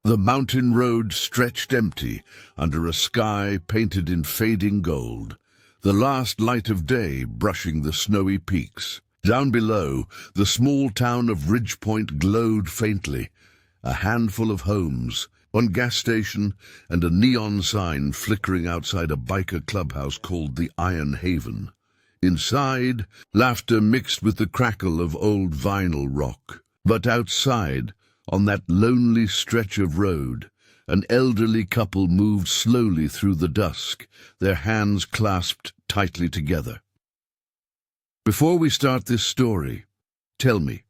The mountain road stretched empty under a sky painted in fading gold, the last light of day brushing the snowy peaks. Down below, the small town of Ridgepoint glowed faintly, a handful of homes, one gas station, and a neon sign flickering outside a biker clubhouse called the Iron Haven. Inside, laughter mixed with the crackle of old vinyl rock. But outside, on that lonely stretch of road, an elderly couple moved slowly through the dusk, their hands clasped tightly together. Before we start this story, tell me,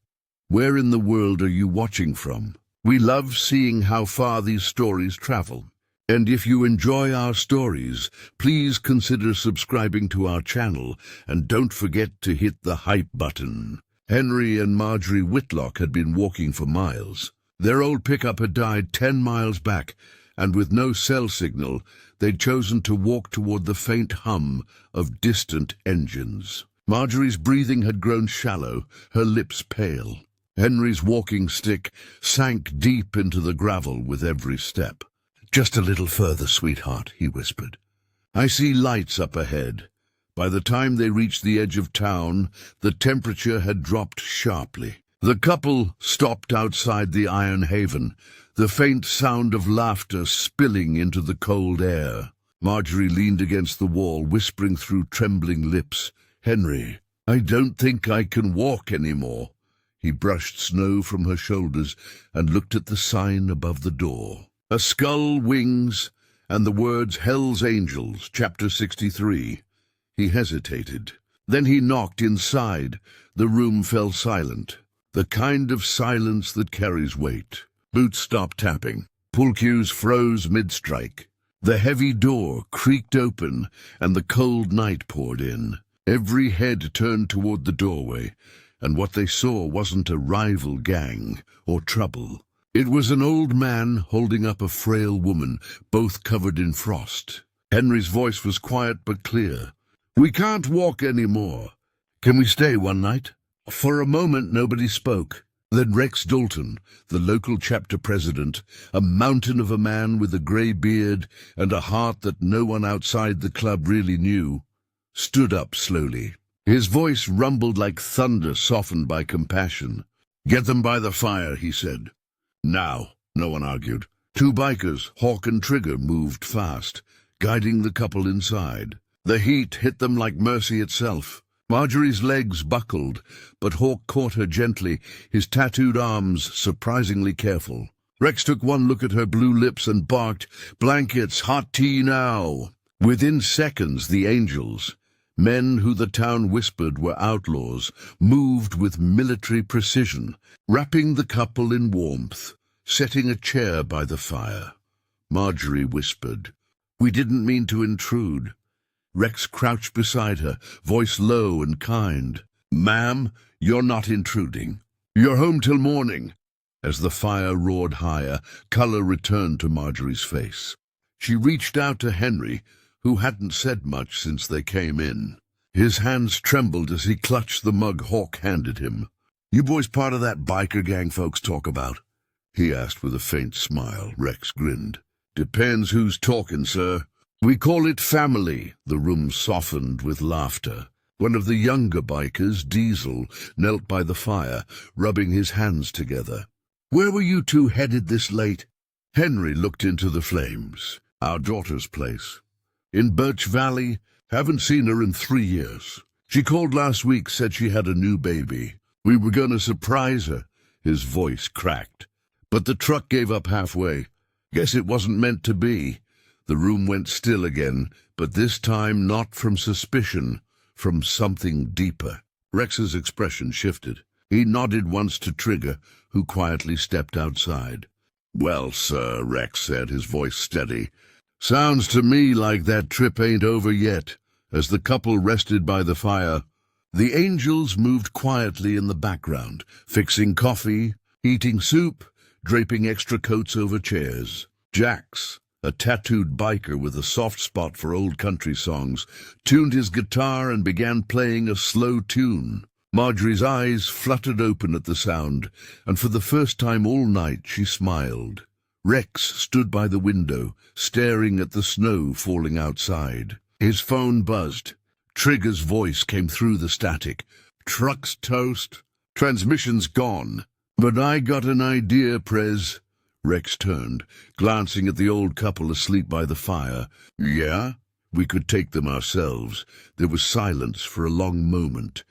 where in the world are you watching from? We love seeing how far these stories travel. And if you enjoy our stories, please consider subscribing to our channel and don't forget to hit the hype button. Henry and Marjorie Whitlock had been walking for miles. Their old pickup had died 10 miles back, and with no cell signal, they'd chosen to walk toward the faint hum of distant engines. Marjorie's breathing had grown shallow, her lips pale. Henry's walking stick sank deep into the gravel with every step. "Just a little further, sweetheart," he whispered. "I see lights up ahead." By the time they reached the edge of town, the temperature had dropped sharply. The couple stopped outside the Iron Haven, the faint sound of laughter spilling into the cold air. Marjorie leaned against the wall, whispering through trembling lips, "Henry, I don't think I can walk anymore." He brushed snow from her shoulders and looked at the sign above the door. A skull, wings, and the words "Hellsangels," Chapter 63. He hesitated. Then he knocked inside. The room fell silent, the kind of silence that carries weight. Boots stopped tapping. Pull cues froze mid-strike. The heavy door creaked open, and the cold night poured in. Every head turned toward the doorway, and what they saw wasn't a rival gang or trouble. It was an old man holding up a frail woman, both covered in frost. Henry's voice was quiet but clear. "We can't walk anymore. Can we stay one night?" For a moment nobody spoke. Then Rex Dalton, the local chapter president, a mountain of a man with a grey beard and a heart that no one outside the club really knew, stood up slowly. His voice rumbled like thunder softened by compassion. "Get them by the fire," he said. "Now," no one argued. Two bikers, Hawk and Trigger, moved fast, guiding the couple inside. The heat hit them like mercy itself. Marjorie's legs buckled, but Hawk caught her gently, his tattooed arms surprisingly careful. Rex took one look at her blue lips and barked, "Blankets, hot tea now!" Within seconds, the Angels, men who the town whispered were outlaws, moved with military precision, wrapping the couple in warmth, setting a chair by the fire. Marjorie whispered, "We didn't mean to intrude." Rex crouched beside her, voice low and kind. "Ma'am, you're not intruding. You're home till morning." As the fire roared higher, color returned to Marjorie's face. She reached out to Henry, who hadn't said much since they came in. His hands trembled as he clutched the mug Hawk handed him. "You boys part of that biker gang folks talk about?" he asked with a faint smile. Rex grinned. "Depends who's talking, sir. We call it family." The room softened with laughter. One of the younger bikers, Diesel, knelt by the fire, rubbing his hands together. "Where were you two headed this late?" Henry looked into the flames. "Our daughter's place. In Birch Valley. Haven't seen her in 3 years. She called last week, said she had a new baby. We were going to surprise her." His voice cracked. "But the truck gave up halfway. Guess it wasn't meant to be." The room went still again, but this time not from suspicion, from something deeper. Rex's expression shifted. He nodded once to Trigger, who quietly stepped outside. "Well, sir," Rex said, his voice steady, "sounds to me like that trip ain't over yet." As the couple rested by the fire, the Angels moved quietly in the background, fixing coffee, heating soup, draping extra coats over chairs. Jax, a tattooed biker with a soft spot for old country songs, tuned his guitar and began playing a slow tune. Marjorie's eyes fluttered open at the sound, and for the first time all night she smiled. Rex stood by the window, staring at the snow falling outside. His phone buzzed. Trigger's voice came through the static. "Truck's toast. Transmission's gone. But I got an idea, Prez." Rex turned, glancing at the old couple asleep by the fire. "Yeah? We could take them ourselves." There was silence for a long moment.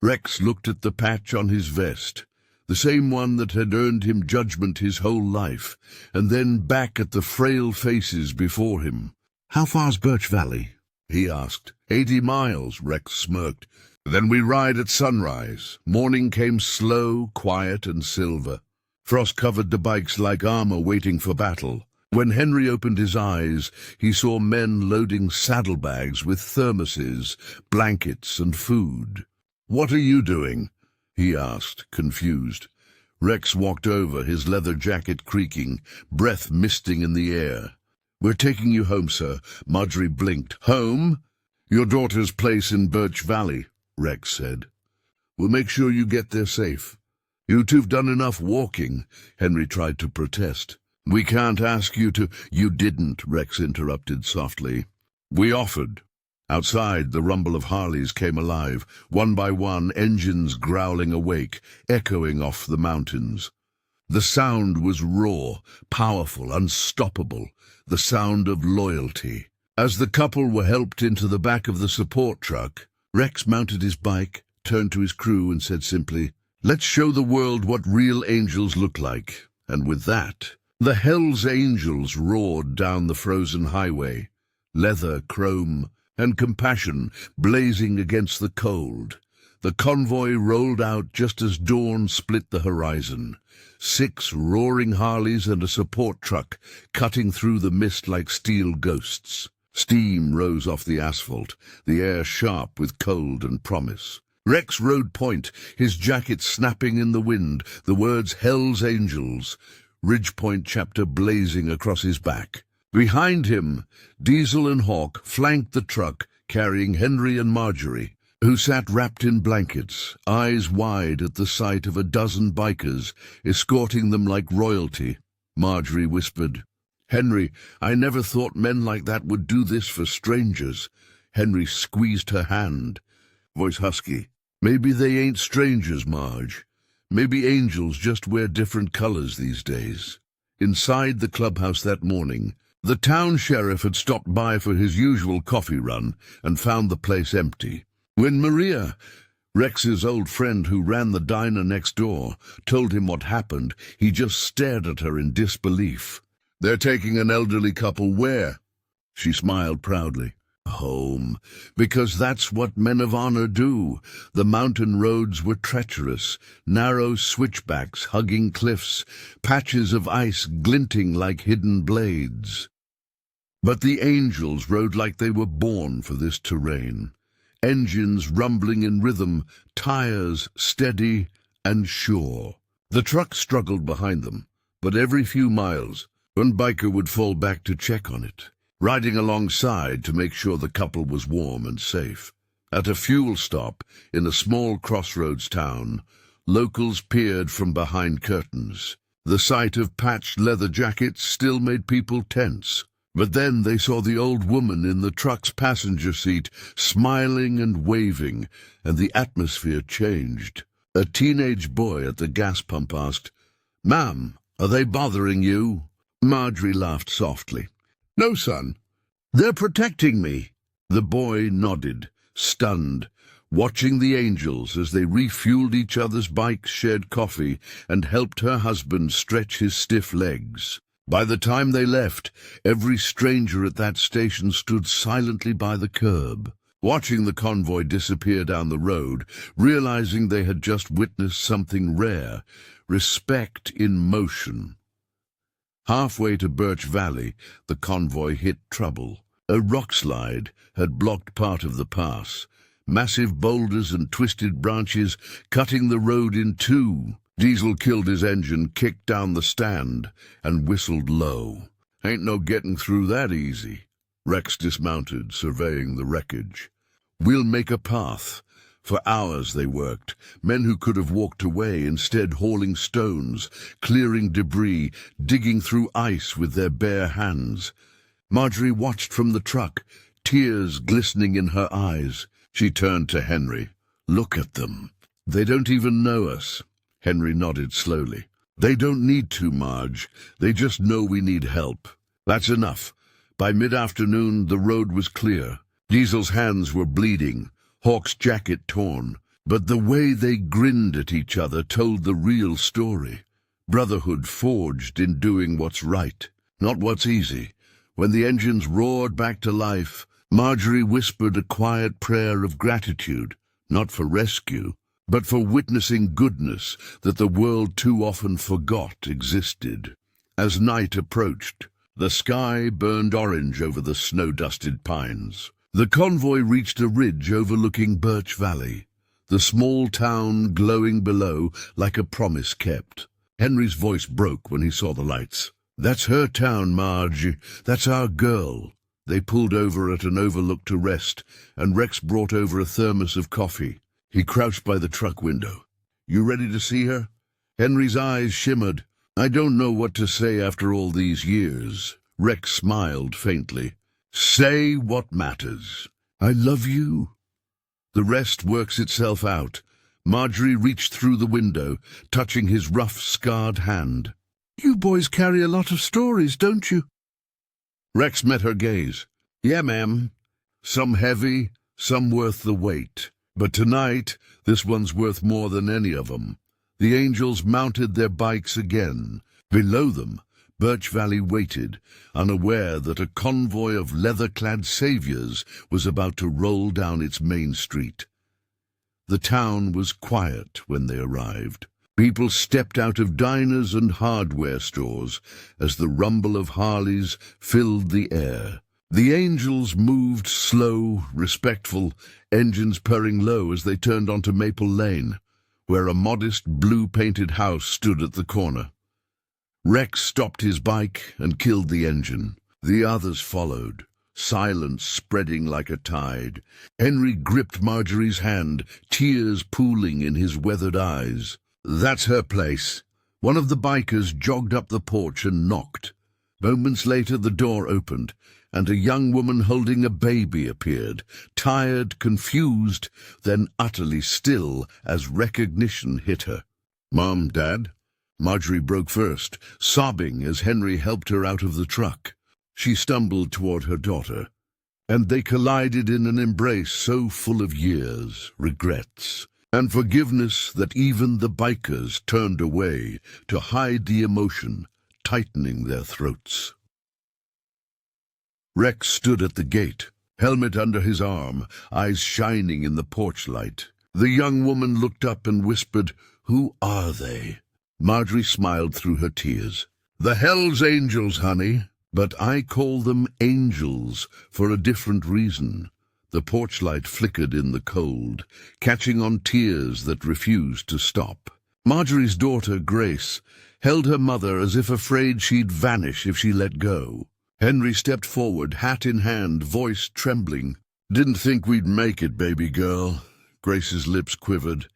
Rex looked at the patch on his vest, the same one that had earned him judgment his whole life, and then back at the frail faces before him. "How far's Birch Valley?" he asked. 80 miles, Rex smirked. "Then we ride at sunrise." Morning came slow, quiet, and silver. Frost covered the bikes like armor waiting for battle. When Henry opened his eyes, he saw men loading saddlebags with thermoses, blankets, and food. "What are you doing?" he asked, confused. Rex walked over, his leather jacket creaking, breath misting in the air. "We're taking you home, sir." Marjorie blinked. "Home?" "Your daughter's place in Birch Valley," Rex said. "We'll make sure you get there safe." "You two've done enough walking," Henry tried to protest. "We can't ask you to—" "You didn't," Rex interrupted softly. "We offered." Outside, the rumble of Harleys came alive, one by one, engines growling awake, echoing off the mountains. The sound was raw, powerful, unstoppable, the sound of loyalty. As the couple were helped into the back of the support truck, Rex mounted his bike, turned to his crew and said simply, "Let's show the world what real angels look like." And with that, the hellsangels roared down the frozen highway, leather, chrome, and compassion blazing against the cold. The convoy rolled out just as dawn split the horizon. 6 roaring Harleys and a support truck cutting through the mist like steel ghosts. Steam rose off the asphalt, the air sharp with cold and promise. Rex rode point, his jacket snapping in the wind, the words "Hell's Angels," Ridgepoint chapter blazing across his back. Behind him, Diesel and Hawk flanked the truck, carrying Henry and Marjorie, who sat wrapped in blankets, eyes wide at the sight of a dozen bikers escorting them like royalty. Marjorie whispered, "Henry, I never thought men like that would do this for strangers." Henry squeezed her hand, voice husky. "Maybe they ain't strangers, Marge. Maybe angels just wear different colors these days." Inside the clubhouse that morning, the town sheriff had stopped by for his usual coffee run and found the place empty. When Maria, Rex's old friend who ran the diner next door, told him what happened, he just stared at her in disbelief. "They're taking an elderly couple where?" She smiled proudly. "Home, because that's what men of honor do." The mountain roads were treacherous, narrow switchbacks hugging cliffs, patches of ice glinting like hidden blades. But the angels rode like they were born for this terrain. Engines rumbling in rhythm, tires steady and sure. The truck struggled behind them, but every few miles, one biker would fall back to check on it, riding alongside to make sure the couple was warm and safe. At a fuel stop in a small crossroads town, locals peered from behind curtains. The sight of patched leather jackets still made people tense. But then they saw the old woman in the truck's passenger seat, smiling and waving, and the atmosphere changed. A teenage boy at the gas pump asked, "Ma'am, are they bothering you?" Marjorie laughed softly. "No, son. They're protecting me." The boy nodded, stunned, watching the angels as they refueled each other's bikes, shared coffee, and helped her husband stretch his stiff legs. By the time they left, every stranger at that station stood silently by the curb, watching the convoy disappear down the road, realizing they had just witnessed something rare, respect in motion. Halfway to Birch Valley, the convoy hit trouble. A rockslide had blocked part of the pass, massive boulders and twisted branches cutting the road in two. Diesel killed his engine, kicked down the stand, and whistled low. "Ain't no getting through that easy." Rex dismounted, surveying the wreckage. "We'll make a path. For hours they worked, men who could have walked away instead hauling stones, clearing debris, digging through ice with their bare hands. Marjorie watched from the truck, tears glistening in her eyes. She turned to Henry. "Look at them. They don't even know us." Henry nodded slowly. "They don't need to, Marge. They just know we need help. That's enough." By mid-afternoon, the road was clear. Diesel's hands were bleeding, Hawk's jacket torn. But the way they grinned at each other told the real story. Brotherhood forged in doing what's right, not what's easy. When the engines roared back to life, Marjorie whispered a quiet prayer of gratitude, not for rescue, but for witnessing goodness that the world too often forgot existed. As night approached, the sky burned orange over the snow-dusted pines. The convoy reached a ridge overlooking Birch Valley, the small town glowing below like a promise kept. Henry's voice broke when he saw the lights. "That's her town, Marge. That's our girl." They pulled over at an overlook to rest, and Rex brought over a thermos of coffee. He crouched by the truck window. "You ready to see her?" Henry's eyes shimmered. "I don't know what to say after all these years." Rex smiled faintly. "Say what matters." "I love you." The rest works itself out. Marjorie reached through the window, touching his rough, scarred hand. "You boys carry a lot of stories, don't you?" Rex met her gaze. "Yeah, ma'am. Some heavy, some worth the weight. But tonight, this one's worth more than any of them." The angels mounted their bikes again. Below them, Birch Valley waited, unaware that a convoy of leather-clad saviors was about to roll down its main street. The town was quiet when they arrived. People stepped out of diners and hardware stores as the rumble of Harleys filled the air. The angels moved slow, respectful, engines purring low as they turned onto Maple Lane, where a modest blue-painted house stood at the corner. Rex stopped his bike and killed the engine. The others followed, silence spreading like a tide. Henry gripped Marjorie's hand, tears pooling in his weathered eyes. "That's her place." One of the bikers jogged up the porch and knocked. Moments later, the door opened, and a young woman holding a baby appeared, tired, confused, then utterly still as recognition hit her. "Mom, Dad?" Marjorie broke first, sobbing as Henry helped her out of the truck. She stumbled toward her daughter, and they collided in an embrace so full of years, regrets, and forgiveness that even the bikers turned away to hide the emotion tightening their throats. Rex stood at the gate, helmet under his arm, eyes shining in the porch light. The young woman looked up and whispered, "Who are they?" Marjorie smiled through her tears. "The hellsangels, honey, but I call them angels for a different reason." The porch light flickered in the cold, catching on tears that refused to stop. Marjorie's daughter, Grace, held her mother as if afraid she'd vanish if she let go. Henry stepped forward, hat in hand, voice trembling. "Didn't think we'd make it, baby girl." Grace's lips quivered.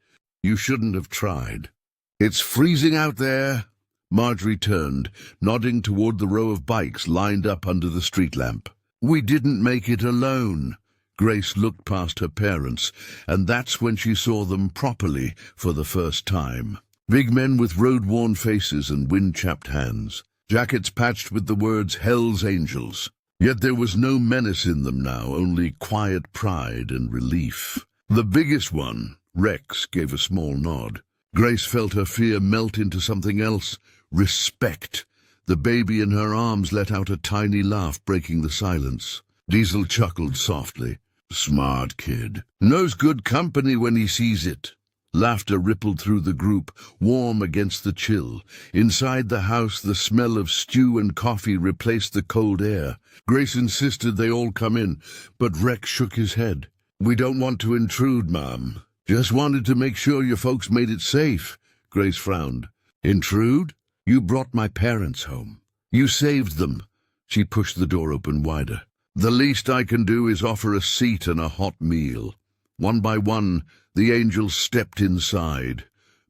"You shouldn't have tried." "It's freezing out there." Marjorie turned, nodding toward the row of bikes lined up under the street lamp. "We didn't make it alone." Grace looked past her parents, and that's when she saw them properly for the first time. Big men with road-worn faces and wind-chapped hands, jackets patched with the words "Hell's Angels." Yet there was no menace in them now, only quiet pride and relief. The biggest one, Rex, gave a small nod. Grace felt her fear melt into something else, respect. The baby in her arms let out a tiny laugh, breaking the silence. Diesel chuckled softly. "Smart kid. Knows good company when he sees it." Laughter rippled through the group, warm against the chill. Inside the house, the smell of stew and coffee replaced the cold air. Grace insisted they all come in, but Rex shook his head. "We don't want to intrude, Mom. Just wanted to make sure your folks made it safe." Grace frowned. "Intrude? You brought my parents home. You saved them." She pushed the door open wider. "The least I can do is offer a seat and a hot meal." One by one, the angels stepped inside,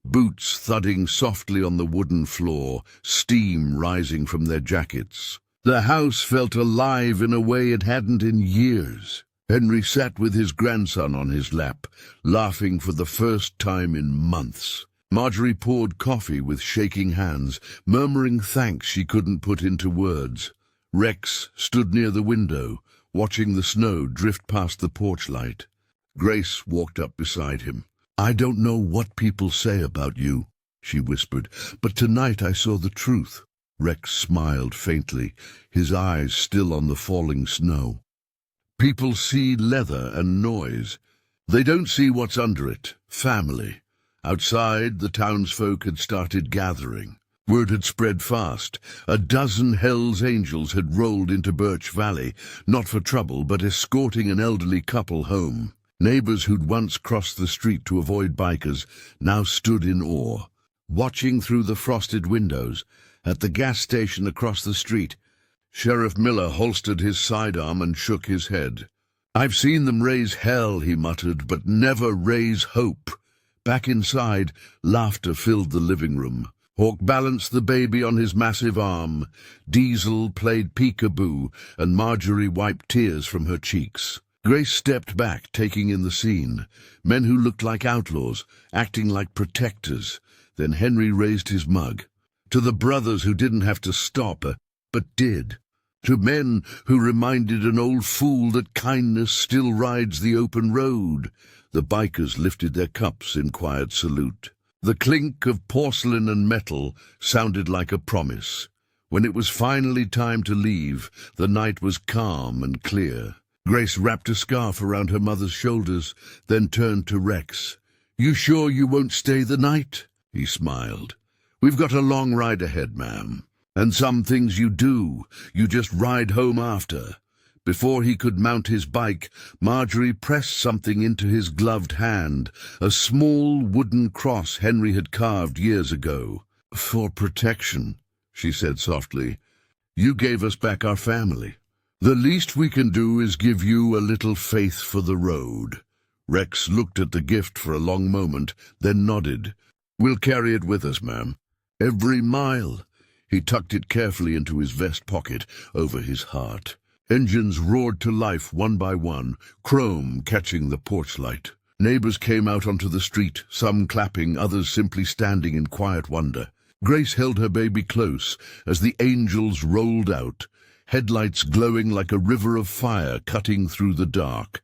boots thudding softly on the wooden floor, steam rising from their jackets. The house felt alive in a way it hadn't in years. Henry sat with his grandson on his lap, laughing for the first time in months. Marjorie poured coffee with shaking hands, murmuring thanks she couldn't put into words. Rex stood near the window, watching the snow drift past the porch light. Grace walked up beside him. "I don't know what people say about you," she whispered, "but tonight I saw the truth." Rex smiled faintly, his eyes still on the falling snow. "People see leather and noise. They don't see what's under it, family." Outside, the townsfolk had started gathering. Word had spread fast. A dozen hellsangels had rolled into Birch Valley, not for trouble, but escorting an elderly couple home. Neighbors who'd once crossed the street to avoid bikers now stood in awe, watching through the frosted windows. At the gas station across the street, Sheriff Miller holstered his sidearm and shook his head. "I've seen them raise hell," he muttered, "but never raise hope." Back inside, laughter filled the living room. Hawk balanced the baby on his massive arm. Diesel played peekaboo, and Marjorie wiped tears from her cheeks. Grace stepped back, taking in the scene. Men who looked like outlaws, acting like protectors. Then Henry raised his mug. To the brothers who didn't have to stop, but did. To men who reminded an old fool that kindness still rides the open road. The bikers lifted their cups in quiet salute. The clink of porcelain and metal sounded like a promise. When it was finally time to leave, the night was calm and clear. Grace wrapped a scarf around her mother's shoulders, then turned to Rex. "You sure you won't stay the night?" He smiled. "We've got a long ride ahead, ma'am. And some things you do, you just ride home after." Before he could mount his bike, Marjorie pressed something into his gloved hand, a small wooden cross Henry had carved years ago. "For protection," she said softly. "You gave us back our family. The least we can do is give you a little faith for the road." Rex looked at the gift for a long moment, then nodded. "We'll carry it with us, ma'am. Every mile." He tucked it carefully into his vest pocket, over his heart. Engines roared to life one by one, chrome catching the porch light. Neighbors came out onto the street, some clapping, others simply standing in quiet wonder. Grace held her baby close as the angels rolled out, headlights glowing like a river of fire cutting through the dark.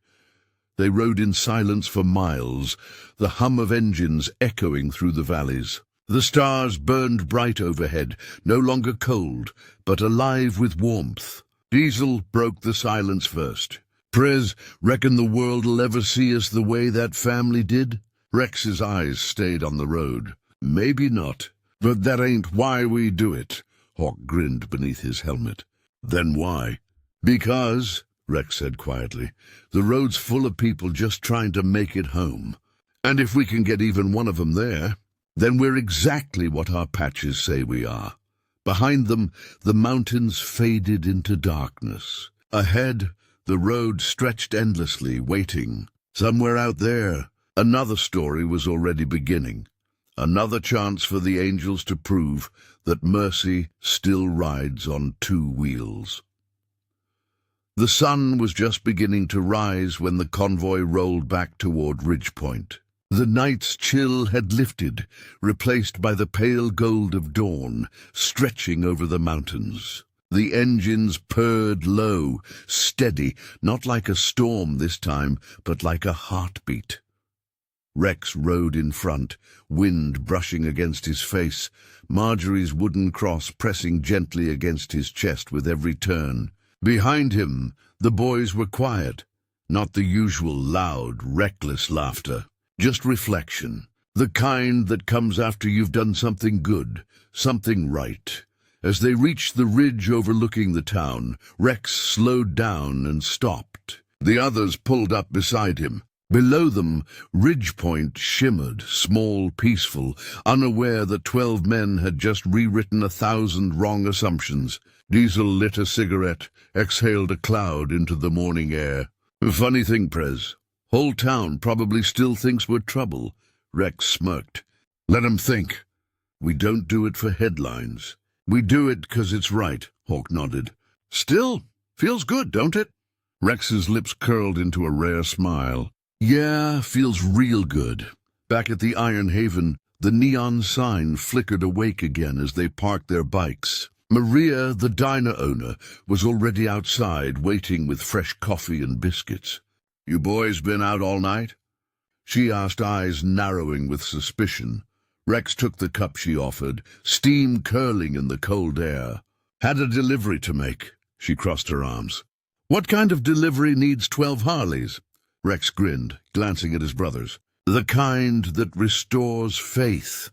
They rode in silence for miles, the hum of engines echoing through the valleys. The stars burned bright overhead, no longer cold, but alive with warmth. Diesel broke the silence first. "Prez, reckon the world'll ever see us the way that family did?" Rex's eyes stayed on the road. "Maybe not, but that ain't why we do it." Hawk grinned beneath his helmet. "Then why?" "Because," Rex said quietly, "the road's full of people just trying to make it home. And if we can get even one of them there, then we're exactly what our patches say we are." Behind them, the mountains faded into darkness. Ahead, the road stretched endlessly, waiting. Somewhere out there, another story was already beginning. Another chance for the angels to prove that mercy still rides on two wheels. The sun was just beginning to rise when the convoy rolled back toward Ridgepoint. The night's chill had lifted, replaced by the pale gold of dawn, stretching over the mountains. The engines purred low, steady, not like a storm this time, but like a heartbeat. Rex rode in front, wind brushing against his face, Marjorie's wooden cross pressing gently against his chest with every turn. Behind him, the boys were quiet, not the usual loud, reckless laughter. Just reflection, the kind that comes after you've done something good, something right. As they reached the ridge overlooking the town, Rex slowed down and stopped. The others pulled up beside him. Below them, Ridgepoint shimmered, small, peaceful, unaware that 12 men had just rewritten 1,000 wrong assumptions. Diesel lit a cigarette, exhaled a cloud into the morning air. "Funny thing, Prez. Whole town probably still thinks we're trouble. Rex smirked. Let 'em think. We don't do it for headlines. We do it 'cause it's right, Hawk nodded. Still, feels good, don't it? Rex's lips curled into a rare smile. Yeah, feels real good. Back at the Iron Haven, the neon sign flickered awake again as they parked their bikes. Maria, the diner owner, was already outside waiting with fresh coffee and biscuits. You boys been out all night? She asked, eyes narrowing with suspicion. Rex took the cup she offered, steam curling in the cold air. Had a delivery to make. She crossed her arms. What kind of delivery needs 12 Harleys? Rex grinned, glancing at his brothers. The kind that restores faith.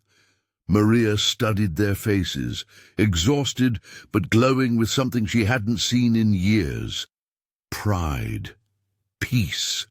Maria studied their faces, exhausted but glowing with something she hadn't seen in years. Pride. Peace.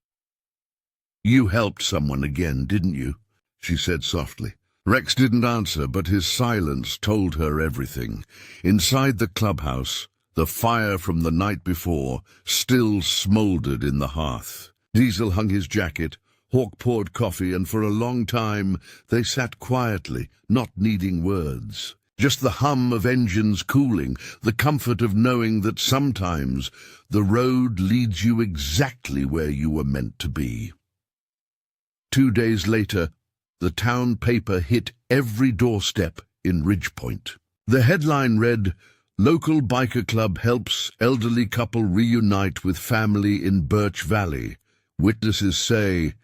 You helped someone again, didn't you? She said softly. Rex didn't answer, but his silence told her everything. Inside the clubhouse, the fire from the night before still smoldered in the hearth. Diesel hung his jacket, Hawk poured coffee, and for a long time they sat quietly, not needing words. Just the hum of engines cooling, the comfort of knowing that sometimes the road leads you exactly where you were meant to be. 2 days later, the town paper hit every doorstep in Ridgepoint. The headline read, Local Biker Club Helps Elderly Couple Reunite with Family in Birch Valley. Witnesses say,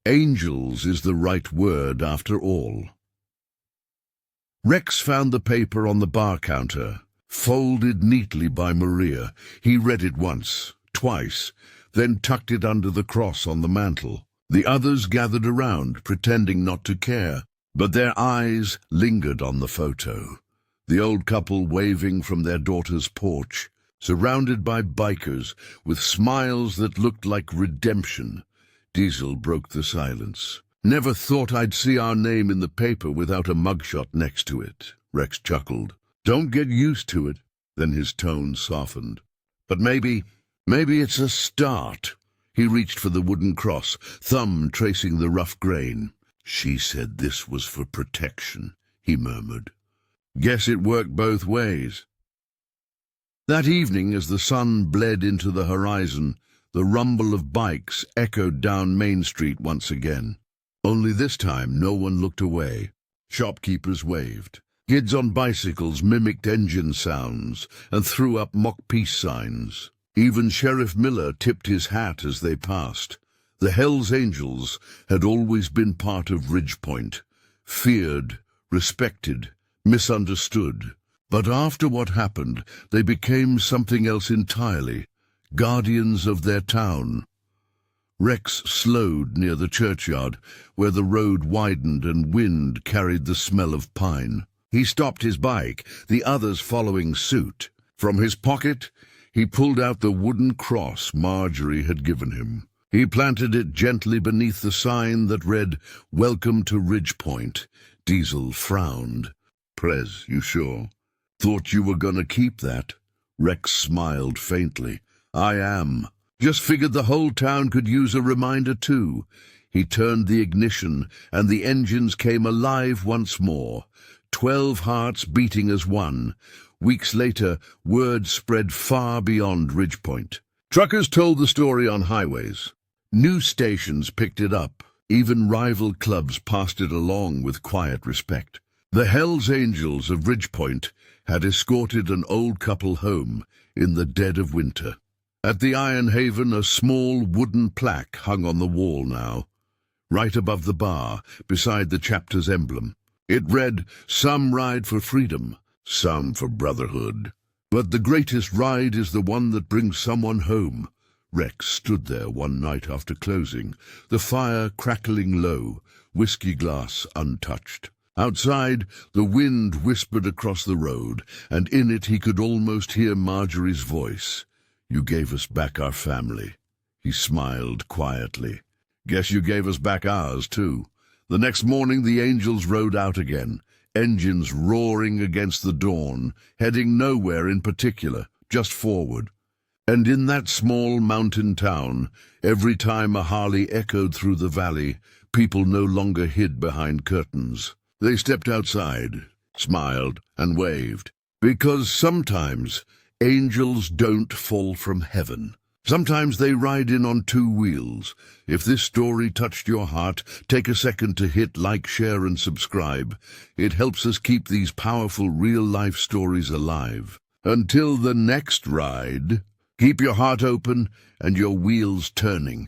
Angels is the right word after all. Rex found the paper on the bar counter, folded neatly by Maria. He read it once, twice, then tucked it under the cross on the mantel. The others gathered around, pretending not to care, but their eyes lingered on the photo. The old couple waving from their daughter's porch, surrounded by bikers with smiles that looked like redemption. Diesel broke the silence. Never thought I'd see our name in the paper without a mugshot next to it, Rex chuckled. Don't get used to it. Then his tone softened. But maybe it's a start. He reached for the wooden cross, thumb tracing the rough grain. She said this was for protection, he murmured. Guess it worked both ways. That evening, as the sun bled into the horizon, the rumble of bikes echoed down Main Street once again. Only this time no one looked away. Shopkeepers waved. Kids on bicycles mimicked engine sounds and threw up mock peace signs. Even Sheriff Miller tipped his hat as they passed. The hellsangels had always been part of Ridgepoint, feared, respected, misunderstood. But after what happened, they became something else entirely, guardians of their town. Rex slowed near the churchyard, where the road widened and wind carried the smell of pine. He stopped his bike, the others following suit. From his pocket, he pulled out the wooden cross Marjorie had given him. He planted it gently beneath the sign that read, Welcome to Ridgepoint. Diesel frowned. Prez, you sure? Thought you were gonna keep that? Rex smiled faintly. I am. Just figured the whole town could use a reminder too. He turned the ignition, and the engines came alive once more. 12 hearts beating as one. Weeks later, word spread far beyond Ridgepoint. Truckers told the story on highways. News stations picked it up. Even rival clubs passed it along with quiet respect. The Hells Angels of Ridgepoint had escorted an old couple home in the dead of winter. At the Iron Haven, a small wooden plaque hung on the wall now, right above the bar, beside the chapter's emblem. It read, Some ride for freedom, some for brotherhood. But the greatest ride is the one that brings someone home. Rex stood there one night after closing, the fire crackling low, whiskey glass untouched. Outside, the wind whispered across the road, and in it he could almost hear Marjorie's voice. You gave us back our family. He smiled quietly. Guess you gave us back ours, too. The next morning the angels rode out again, engines roaring against the dawn, heading nowhere in particular, just forward. And in that small mountain town, every time a Harley echoed through the valley, people no longer hid behind curtains. They stepped outside, smiled, and waved. Because sometimes angels don't fall from heaven. Sometimes they ride in on two wheels. If this story touched your heart, take a second to hit like, share, and subscribe. It helps us keep these powerful real-life stories alive. Until the next ride, keep your heart open and your wheels turning.